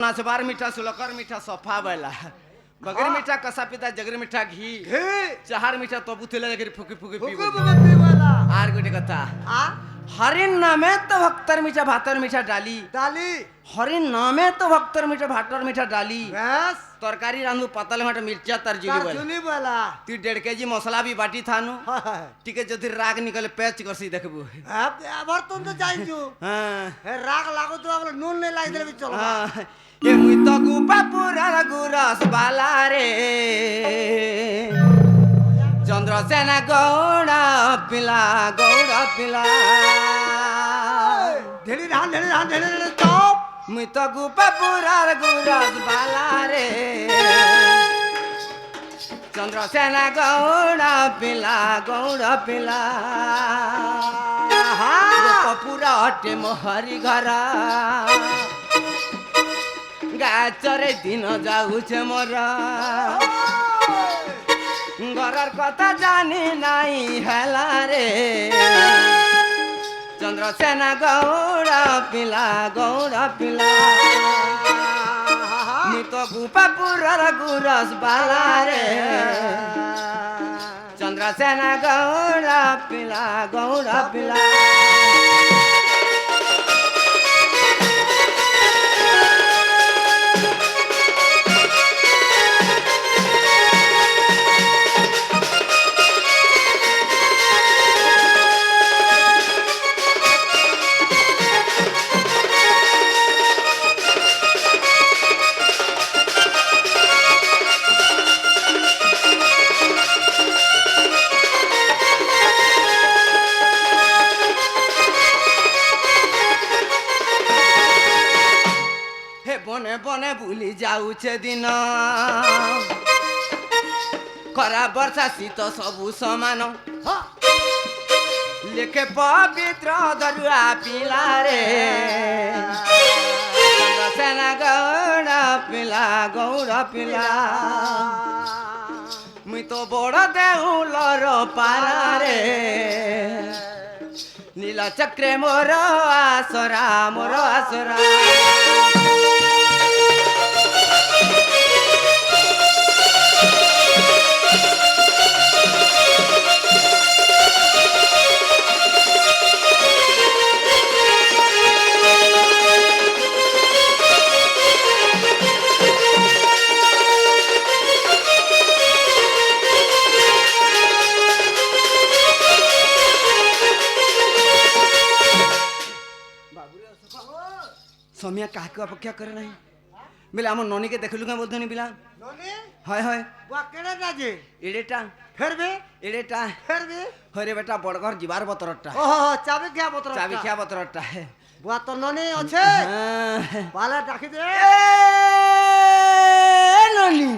नाचबार मीठा सुलकर मीठा सफा बैला बगर मीठा कसा पिता जगर मीठा घी चार मीठा तो बुथले लगे फुकी फुकी वाला आर गोटे कथा हरिन नामे तो भक्तर मीठा भातर मीठा डाली डाली हरिन नामे तो भक्तर मीठा भातर मीठा डाली बस तरकारी रांधू पतल माटे मिर्चा जुली वाला ती 1.5 केजी मसला भी बाटी थानु टिके जदि राग निकले पेच करसी देखबू अब तुम तो जाइजू हां हे राग लागो तो अब नून नहीं लाग देले चलो ए मुई तो गुपा पूरा गुरस बाला रे चंद्रसेना गौड़ा पिला ढेली रान चुप मुई तो गुपा पूरा गुरस बाला रे चंद्रसेना गौड़ा पिला पूरा हटे मोहरी घरा गाचरे दिन जाऊछे मोर घरर कथा जानी नाई हेला रे चंद्रसेना गौड़ा पिला तो गुपा पुरर गुरस बाला रे चंद्रसेना गौड़ा पिला बने बने भूली जाऊछे दिन खरा वर्षा शीत सबू समान लेखे पवित्र दरुआ पिला रे चंद्रसेना गौड़ा पिला मुई तो बड़ देउलर पारा रे नीला चक्रे मोर आसरा समिया काहे अपेक्षा करे नहीं बोले आम ननी के देखलु क्या बोलते बिला हाय हाय केड़े राजे एडेटा फिर भी हरे बेटा बड़घर जीवार बतरटा ओहो चाबी क्या बतरटा है बुआ तो ननी अच्छे बाला डाकी दे ननी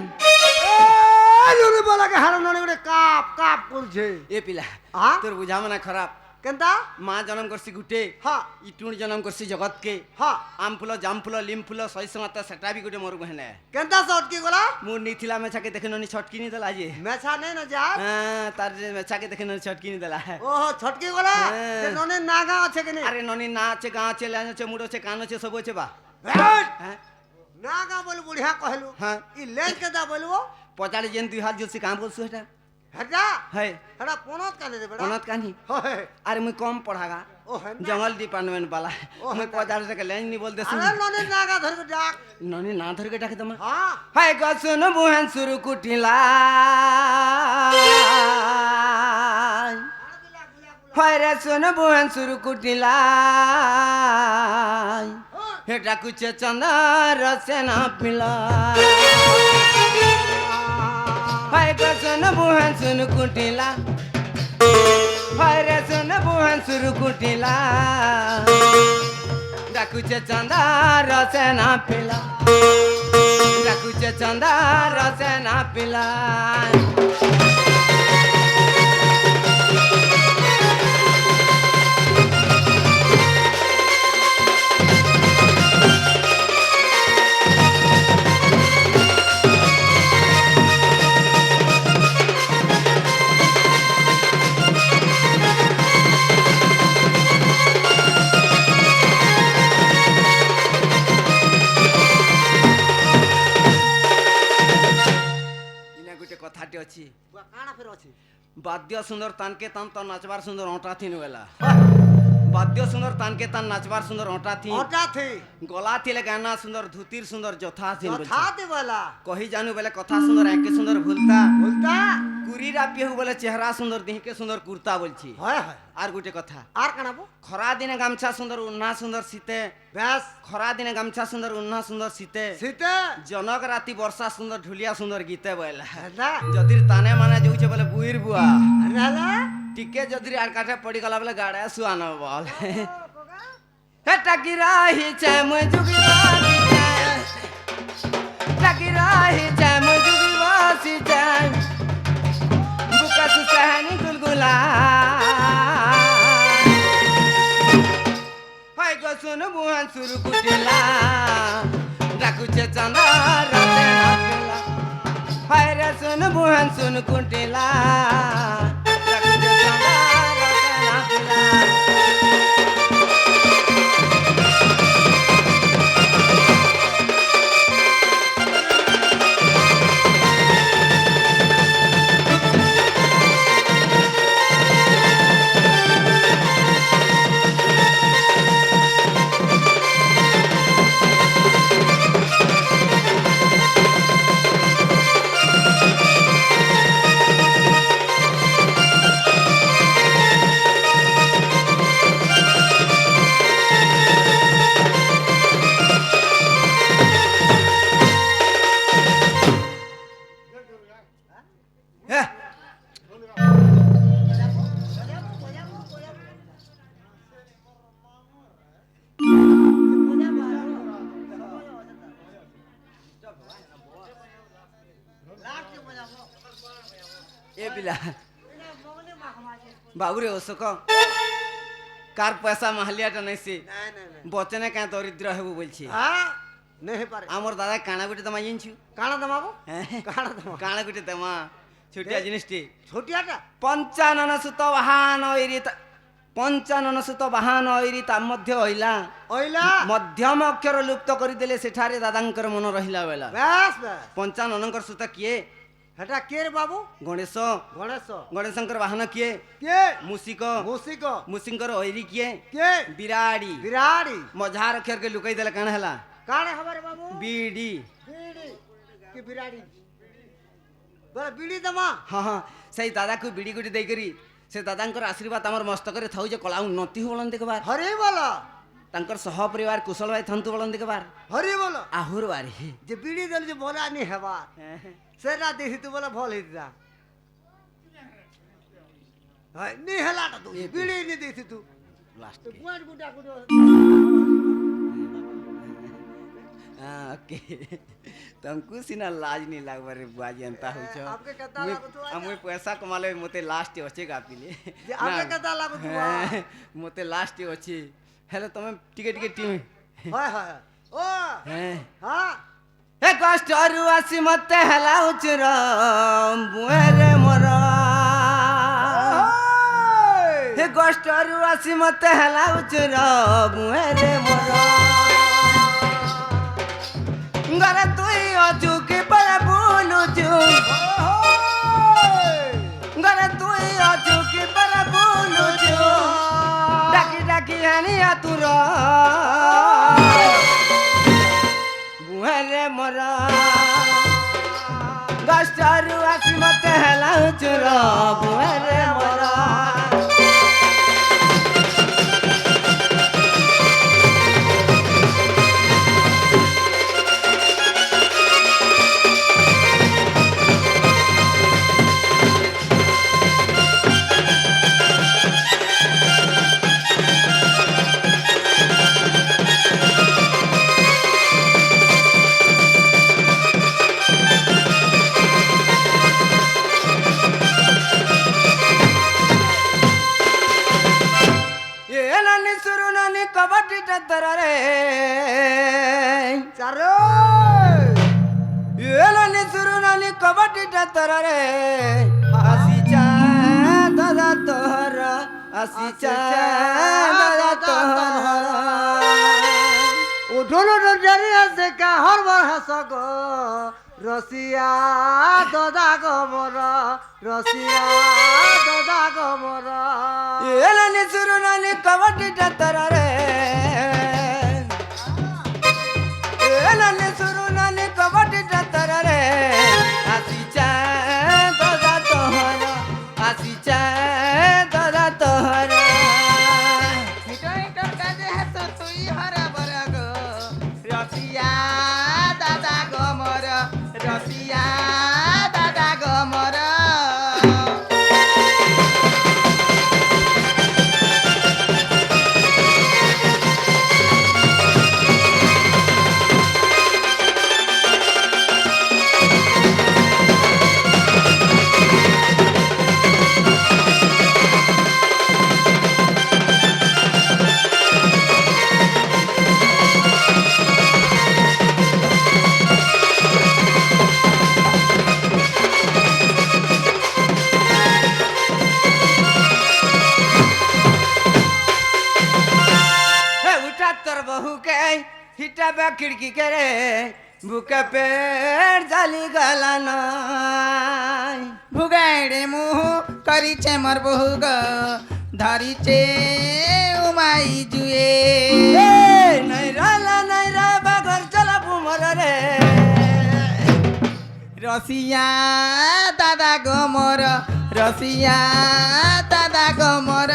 ननी बोला के हारो ननी गोटे काप करछे ए पिला तोर बुझा मना खराब केनता माँ जन्म करसी गुटे हाँ इटुण जन्म करसी जगत के हाँ आम फूल जाम फूल लिम फूल सही समता सेटा भी गुटे मोर बहने केनता छटकी गला मु नीथिला मेछा के देखे ननी छटकी नहीं दला जे मेछा नहीं न जा तार जे मेछा के देखे ननी छटकी नहीं दला ओहो छटकी गला ते ननी नागा আছে के नहीं अरे ननी ना আছে गां আছে लान আছে मुडो আছে कान আছে सब আছে बा नागा बोल बुढ़िया कहलु हां ई लेन के दा बोलबो पचाड़ी जेन दुई हाथ जोसी काम बोलसु हेटा हटा है हटा पोनत काने दे बेटा पोनत कानी होय अरे मैं कम पढ़ागा ओ है जंगल डिपार्टमेंट वाला मैं पचाड़ी से के लाइन नहीं बोल दे अरे ननी नागा धर के डाक ननी ना धर के डाके तुम हां हाय गसुन बुहन सुरु कुटिला हाय रे सुन बुहन सुरु कुटिला हेटा कुछ चंदर सेना पिला हाय गसुन बुहन सुन कुटिला हाय रे सुन बुहन सुरु कुटिला डाकुचे चंदर सेना पिला डाकुचे चंदर सेना पिला বলছি কানা ফের আছে বাদ্য সুন্দর তানকে তান তো নাচবার সুন্দর অঁটা থিন বেলা বাদ্য সুন্দর তানকে তান নাচবার সুন্দর অঁটা থিন ওটা থে গলা থিলে গানা সুন্দর ধুতির সুন্দর যথা থিন বলছি যথাতে বলা কহি জানু বেলে কথা সুন্দর একে সুন্দর ভুলতা বলতা কুড়িরা পিহু বলে চেহারা সুন্দর দিহকে সুন্দর কুর্তা বলছি হয় হয় আর গোটে কথা আর কানাবো খরা দিনে গামছা সুন্দর উন্না সুন্দর শীতে ব্যাস খরা দিনে গামছা সুন্দর উন্না সুন্দর শীতে শীতে জনক রাতি বর্ষা সুন্দর ঢুলিয়া সুন্দর গীতে বইলা হেদা যদি তানে মানে যাউছে বলে বুইর বুয়া হেলা টিকে যদি আর কাঠে পড়ি গলা বলে গাড়ে সুয়ানো বল হে টাকি রাহি চে মই যুগি বাসি চে টাকি রাহি চে মই যুগি বাসি চে বুকা সু সহনি গুলগুলা হাই গো শুন বুহান সুরু কুটিলা ডাকুছে চাঁদা রাতে না পেলা হায় রে শুন বুহান শুন কুটিলা ডাকুছে চাঁদা রাতে না পেলা এ বিলা বাবুরে অশোক কার পয়সা মাহালিয়াটা নাইছে না না না বচনে কাঁ দরিদ্র হেবু বলছি হ্যাঁ নেহে পারে আমার দাদা কানা গুটি তোমা জানছু কানা দমাবো হ্যাঁ কানা দমা কানা গুটি তোমা ছোটিয়া জিনিসটি ছোটিয়াটা পঞ্চানন সুত বাহান ওইরি পঞ্চানন সুত বাহান ওইরি তার মধ্যে হইলা ওইলা মধ্যম অক্ষর লুপ্ত করিদেলে সেঠারে দাদাঙ্কর মন রহিলা বেলা ব্যাস ব্যাস পঞ্চাননঙ্কর সুত কিয়ে হেটা কে রে বাবু গণেশ গণেশ গণেশঙ্কর বাহন কিয়ে কে মুসিক মুসিক মুসিঙ্কর ওইরি কিয়ে কে বিরাড়ি বিরাড়ি মঝার অক্ষর কে লুকাই দেলে কাণ হেলা কানে হবারে বাবু বিডি বিড়ি কি বিরাড়ি বলে বিড়ি দমা হ্যাঁ হ্যাঁ সেই দাদাকে বিড়ি গুটি দেইকরি সে দাদাঙ্কর আশীর্বাদ আমার মস্তকরে থাউ যে কলা উন্নতি হো বলন দেখবার হরি বলো তাঙ্কর সহপরিবার কুশল ভাই থান্তু বলন দেখবার হরি বলো আহুর বারি যে বিড়ি দেল যে বলা নি হেবা সেটা দেখি তু বলে ভাল হইতা হয় নি হেলাটা তু বিড়ি নি দেখি তু লাস্ট গুয়ার গুটা গুটো ओके तुमको सीना लाज नहीं लगवा रे बुआ जनता हो छ आपके कता लागो तो हम पैसा कमाले मते लास्ट होचे गापिले जे आपके कता लागो तो मते लास्ट होचे हेलो तुम टिके टिके टीम হয় হয় ও हैं হ্যাঁ ए कष्टरु आसी मते हला उचरम बुएरे मोर हे कष्टरु आसी मते हला उचरम बुएरे मोर गरे तुई अचु के पर बोलुचु गरे तुई अचु के पर बोलुचु डाकी डाकी हनी आतुर बुहरे मोरा गस्टारु आसी मते हला चुर बुहरे मोरा कबड्डी टत्तर रे চারো एलानी सुरु नानी कबड्डी टत्तर रे आसी चा दादा तोहरा आसी चा दादा तोहरा উঠোন উঠোন জারি আছে কাহর বার হাসগ রসিয়া দদা গমর রসিয়া দদা গমর এলানি সুরুনানি কবাডিটা তারারে এলানি সুরুনানি কবাডিটা তারারে আসিচা দাদা তোহর আসিচা দাদা তোহর হিটর হিটর কাজে হাত তুই হরা বরা গো রসিয়া দাদা গমর রসিয়া দাদা গমর हे उठा तोर बहू के हिटा बे खिड़की के रे बुके पेड़ जाली गला নাই ভুগাইড়ে মুহ করিছে মোর বহু গো ধরিছে উমাই জুয়ে নাই রা বাগর চলা পুমর রে রসিয়া দাদা গমর রসিয়া দাদা গমর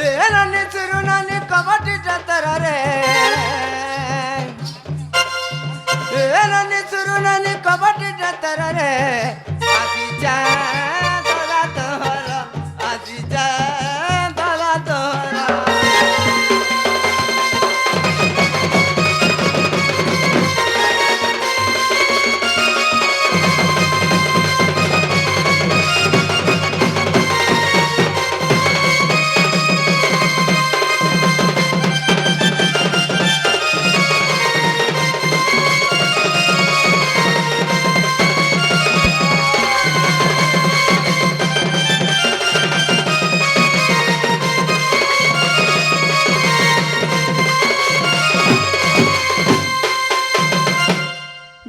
এ নানি চুরু নানি কবাটি যাতর রে এ নানি চুরু নানি কবাটি যাতর রে আজি যা দাদা তোর আজি যা দাদা তোর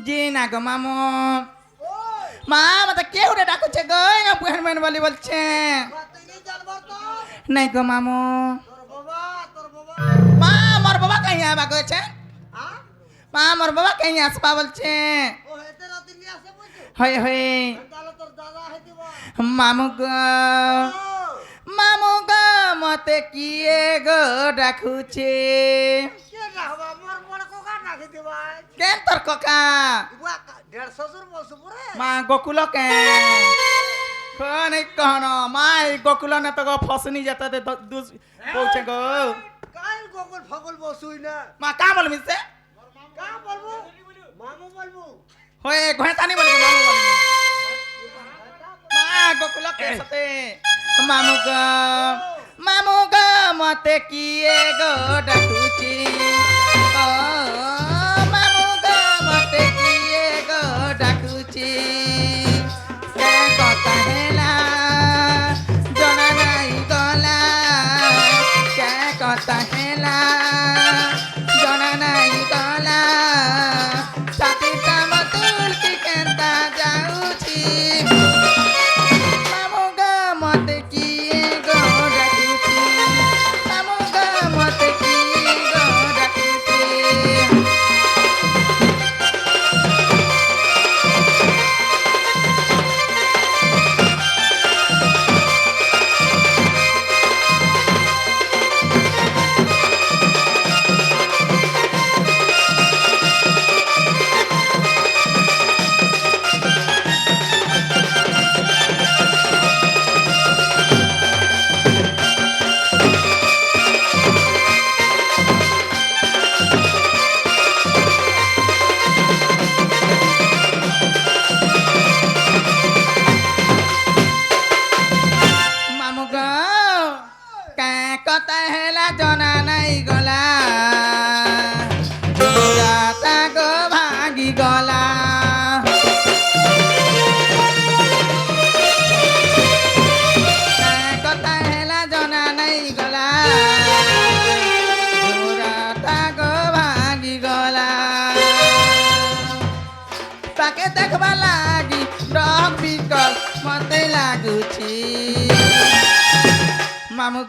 জি না গো মামু মা মাতা কে উঠে ডাকুছে গো বুহান মেন বলি বলছে নাই গো মামু মা মোর বাবা কাই আবা কইছে মা মোর বাবা কাই আসবা বলছে হয় হয় মামু গো মামু গো মতে কিয়ে গো ডাকুছে কেন তোর ককা মা গোকুল কে নাই कहन মা এই গোকুল না তো ফসনি যেতে দুস পৌঁছে গো মা কা বল মিছে হয় ঘেতানি বলি মামু বলি মা গোকুল কে সাথে মামু গো মতে কিয়ে গো ডাকুছি ও মামু গো মতে কিয়ে গো ডাকুছি কে কথা হেলা জনা নাই গলা কে কথা হেলা জনা নাই গলা ছাতিটা মতুল কি কেনতা যাউছি মামু গো মতে কিয়ে গো ডাকুছি মামু গো মতে কিয়ে গো ডাকুছি তাকে দেখবা লাগি ডগ বিকল মতে লাগুছি মামু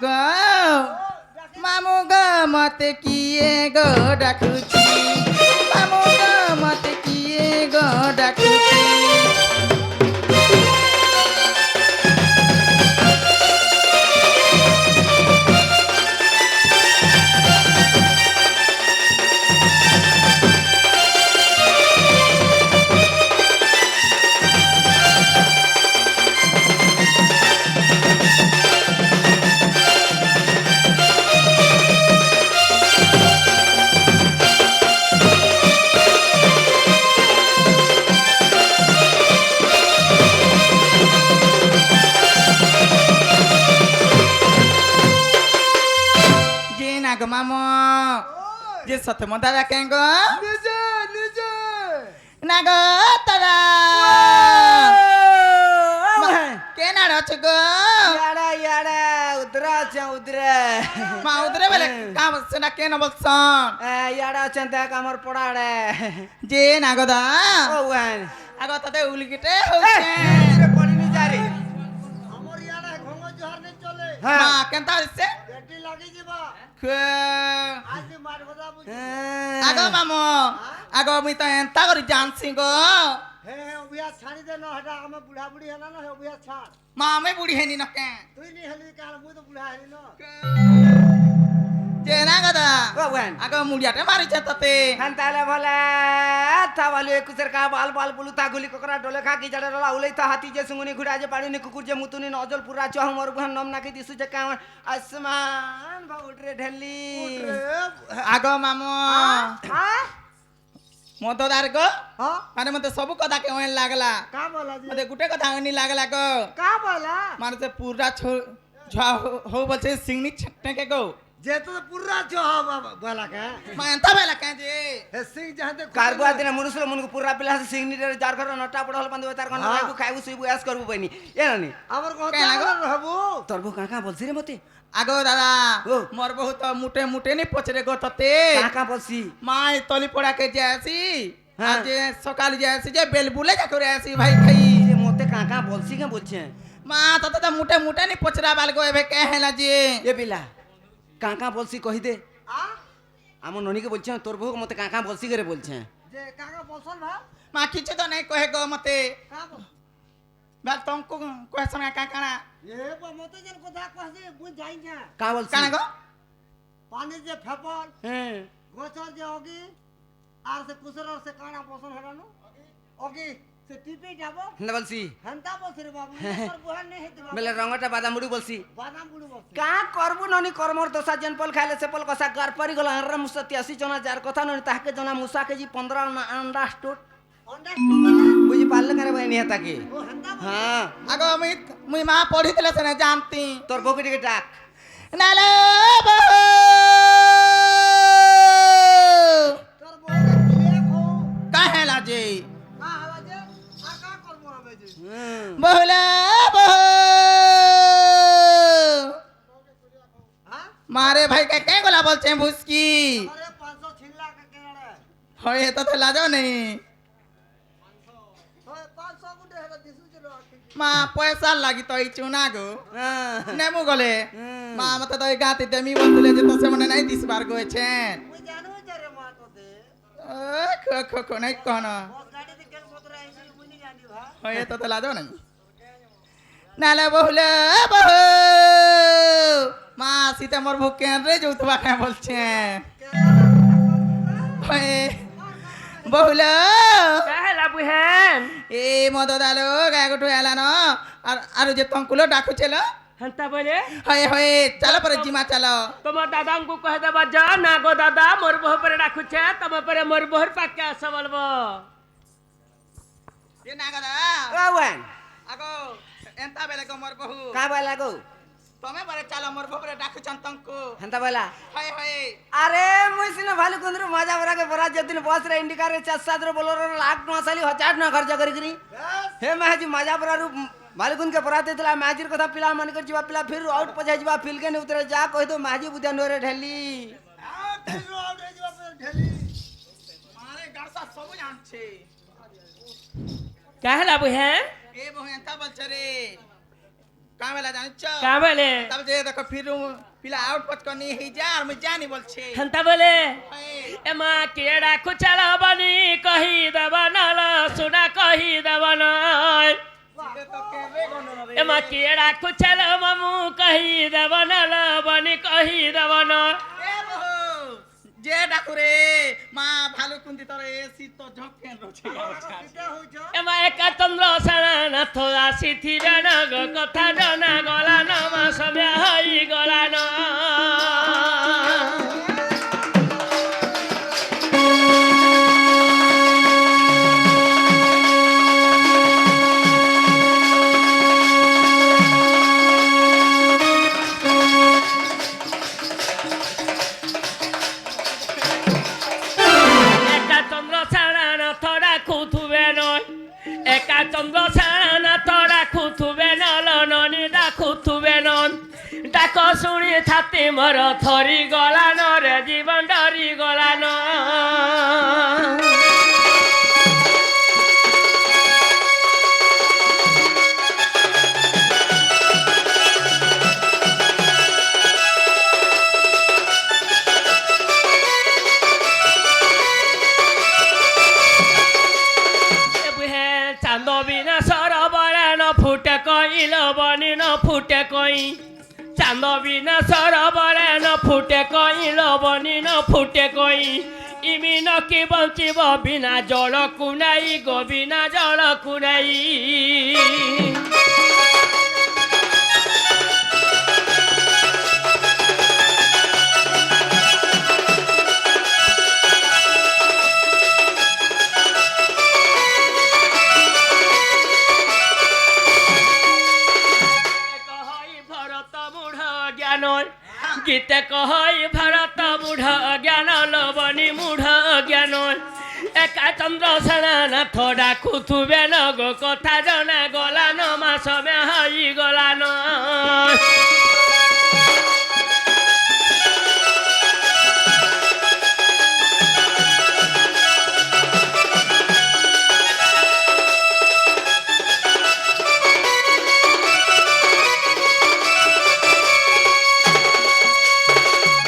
গো মতে কিয়ে গো ডাকুছি মামু গো মতে কিয়ে গো ডাকুছি মামু যে সত্য মতো দেখেন গো নিজে নিজে না গো তারা কে না আছে গো ইয়াড়া ইয়াড়া উদরা আছে উদরা মা উদরে বলে কাম সেনা কে না বলছন ইয়াড়া আছেন দেখ আমার পড়াড়ে যে না গো দা ও ওয়ান আগো তাতে উলগিটে হচ্ছে পড়িনি যারে আমার ইয়ারে ঘঙ্গ জোহার নেই চলে মা কেন তারছে বেটি লাগি যাবা আজ মার কথা বুঝি আগো মামু আগো মুই তো এন্তা করি জানছি গো হে অভিয়া ছাড়ি দে না হটা আমি বুড়া বুড়ি হলা না হে অভিয়া ছাড় মা আমি বুড়ি হেনি নকে তুই নি হলি কাল মুই তো বুড়া হলি না যে না গদা ও ওয়ান আগো মুড়িয়াতে মারিছে তাতে হান তাহলে বলে তা বালু একুশের কা বাল বাল বুলু তা গুলি ককরা ডলে খা কি জাড়ে রলা উলাই তা হাতি যে সুঙ্গুনি ঘুরা যে পাড়িনি কুকুর যে মুতুনি নজল পুরা চহ মর গুহান নম নাকি দিসু যে কাম আসমান বা উঠরে ঢেলি আগো মামু হ্যাঁ মতদার গো হ্যাঁ মানে মতে সবু কথা কে ওন লাগলা का बोला जी মতে গুটে কথা ওনি লাগলা গো का बोला মানে সে পুরা ঝা হো বলছে সিংনি ছটকে গো जे तो पूरा जो बोला का মা এন্তা বেলা কে যে हे सिंह जहां ते কারবুয়া দিনে মুরুসুল মুনকু পুরা পিলা সিগনি রে যার ঘর নটা পড়ল বান্ধব তার কোন খাইবু খাইবু সুইবু এস করবু বইনি এনানি हमर को क्या लगो? रहबू তোর বউ কাকা বলছি রে মতে আগো দাদা ও। মোর বহুত মুটে মুটে নি পছরে গো ততে কাকা বলছি মাই তলি পড়া কে যাসি হ্যাঁ। আজ সকাল যাসি যে বেল বুলে যা করে আসি ভাই ভাই যে মতে কাকা বলছি কে বলছে মা ততে তো মুটে মুটে নি পছরা বাল গো এবে কে হেলা যে এ পিলা কাকা বলছি কহি দে आ আমার ননিকে বলছে তোর বউ মতে কাকা বলছি করে বলছে जे काका बोसल भा মা কিছু তো নাই কহে গো মতে का बोल বেল তমকু কহে সময় কাকানা ये मते जन কথা কইছে বুঝ যাই না কা বলছি কানা গো पानी जे फेपल হ্যাঁ गोचर जे होगी आर से कुसर से काना पोषण हरानो ओगी से टिपे जाबो না বলছি हंता बोल रे बाबू पर बुहान नहीं हेत বেলে রঙটা বাদামুড়ি বলছি बादाम बुड़ी बोल কা করবু ননি কর্মর দশা জেন পল খাইলে সে পল কষা গার পারি গলা আর মুসাতি আসি জনা যার কথা ননি তাহাকে জনা মুসা কেজি 15 না আন্ডা স্টোট अंडा বুঝি পারলে করে বাইনি হেতাকে वो हंता হ্যাঁ আগো মুই মা পড়িতলে সনে জানতি তোর বউকে দিকে ডাক নালো तोर बोल दिए खो কাহে লাজে का हवा जे आ का करबो हमें जे বহুলা বহু हां মারে ভাই কে কে গলা বলছে ভুসকি अरे 500 छिल्ला का केड़ा হয় তো তো লাজো নেই ओए 500 गुडे है दिसु जे लो মা পয়সা লাগি তো এই চুনা গো নেমু গলে মা মতে তো এই গাতে দেমি বললে যে তো সেমনে নাই দিসবার গয়েছেন मुई जानू जे रे मा तो दे খো খো খো নাই কোন बस गाड़ी दे केल मोटर आई सी मुई नहीं जानी भा হয় তো তো লাজো নাই নালে বহুলা বহু মা সীতা মোর ভুকে রে যৌতবা কে বলছে হয় বহুলা কাহেলা বুহেন এ মদদালো গায়গটু এলানো আর আর যে তঙ্কুলো ডাকুছিল হেন্তা বলে হয় হয় চালো পরে জিমা চালো তোমার দাদাঙ্কু কহে দেবা যা না গো দাদা মোর বহু পরে রাখুছে তোমার পরে মোর বহুর পাকে আসা বলবো এ না গদা ওয়ান আগো এন্তা বেলে গো মোর বহু কা বলা গো তুমি পরে চালো মোর বহু পরে ডাকুছন তঙ্কু হেনতা বলা হয় হয় আরে মুই সিনে ভালু কুন্দ্র মজা বরাকে বরা যেদিন বস রে ইন্ডিকারে 4-7 রে बोलोरो लाख न साली 1000 न खर्च करी करी हे माजी मजा बरा रु मालिकुन के बराते तला माजीर कथा पिला मन कर जीवा पिला फिर आउट पजा जीवा फिल के ने उतरे जा कहि दो माजी बुद्या नोरे ढेली आ दिसु आउट रे जो ढेली मारे गड़सा सब जानछे কাহলা বুহেন এ বহেন তা বলছে রে কামেলা জানিছ কা বলে তবে যে দেখো ফিরু পিলা আউট পট কনি হি যা আর মই জানি বলছে হন্তা বলে এই, এমা কেড়া কুচালা বানি কহি দেবা নাল সুনা কহি দেবা নয় এ তো কে রে গনো রে এমা কেড়া কুচালা মামু কহি দেবা নাল বানি কহি দেবা নয় এ বহু যে ডাকুরে মা ভালো কুন্তি তোরে এসি তো ঝকেন রছে এটা হইছ এমা একা চন্দ্র সারা নাথ আসি থিরে না গো কথা জনা গলা নামা সময় হই গলা না একা চন্দ্র ছাড়া না থরা খুথুবে নয় একা চন্দ্র ছাড়া না থরা খুথুবে নল ননি ডাকুথুবে নন ডাক শুনি ছাতি মর থরি গলা রে জীবন ডরি গলা ন চান্দ বিনা সরবরে ন ফুটে কইল বনি ন ফুটে কই চান্দ বিনা সরবরে ন ফুটে কইল বনি ন ফুটে কই ইমি নকি বঞ্চিব বিনা জল কুনাই গো বিনা জল কুনাই গীতে কহই ভারত মূঢ় জ্ঞান লবণী মূঢ় জ্ঞান একা চন্দ্র সেনা নাথ ডাকুথুবে ন গো কথা জনা গলা ন মাসমে হই গলা ন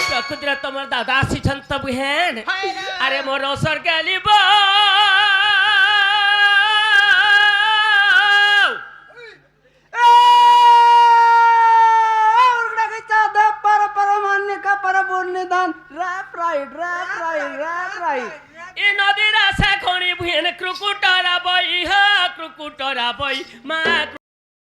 প্রকৃতিরে তোমার দাদা আসিছেন তো বুহেন আরে মোর অসর গেলিব ই নদীর আশা খনি বুহেন ক্রুকুটরা বই হা ক্রুকুটরা বই মা